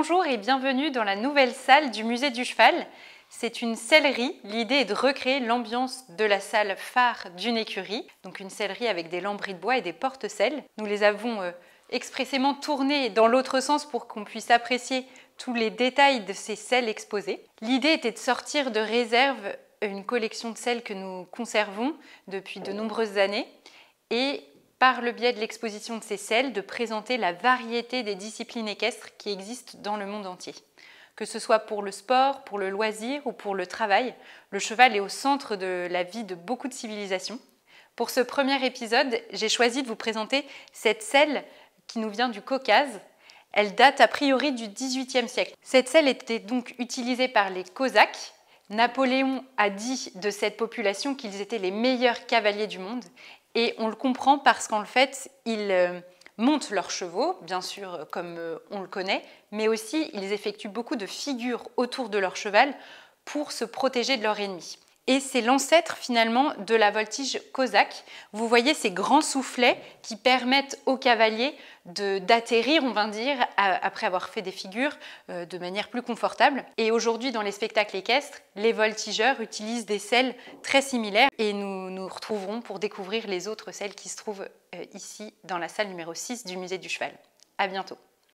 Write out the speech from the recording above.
Bonjour et bienvenue dans la nouvelle salle du Musée du Cheval. C'est une sellerie. L'idée est de recréer l'ambiance de la salle phare d'une écurie. Donc une sellerie avec des lambris de bois et des porte-selles. Nous les avons expressément tournées dans l'autre sens pour qu'on puisse apprécier tous les détails de ces selles exposées. L'idée était de sortir de réserve une collection de selles que nous conservons depuis de nombreuses années et par le biais de l'exposition de ces selles, de présenter la variété des disciplines équestres qui existent dans le monde entier. Que ce soit pour le sport, pour le loisir ou pour le travail, le cheval est au centre de la vie de beaucoup de civilisations. Pour ce premier épisode, j'ai choisi de vous présenter cette selle qui nous vient du Caucase. Elle date a priori du XVIIIe siècle. Cette selle était donc utilisée par les Cosaques. Napoléon a dit de cette population qu'ils étaient les meilleurs cavaliers du monde. Et on le comprend parce qu'en fait, ils montent leurs chevaux, bien sûr comme on le connaît, mais aussi ils effectuent beaucoup de figures autour de leur cheval pour se protéger de leur ennemi. Et c'est l'ancêtre finalement de la voltige cosaque. Vous voyez ces grands soufflets qui permettent aux cavaliers d'atterrir, on va dire, après avoir fait des figures de manière plus confortable. Et aujourd'hui, dans les spectacles équestres, les voltigeurs utilisent des selles très similaires et nous nous retrouverons pour découvrir les autres selles qui se trouvent ici dans la salle numéro 6 du Musée du Cheval. À bientôt.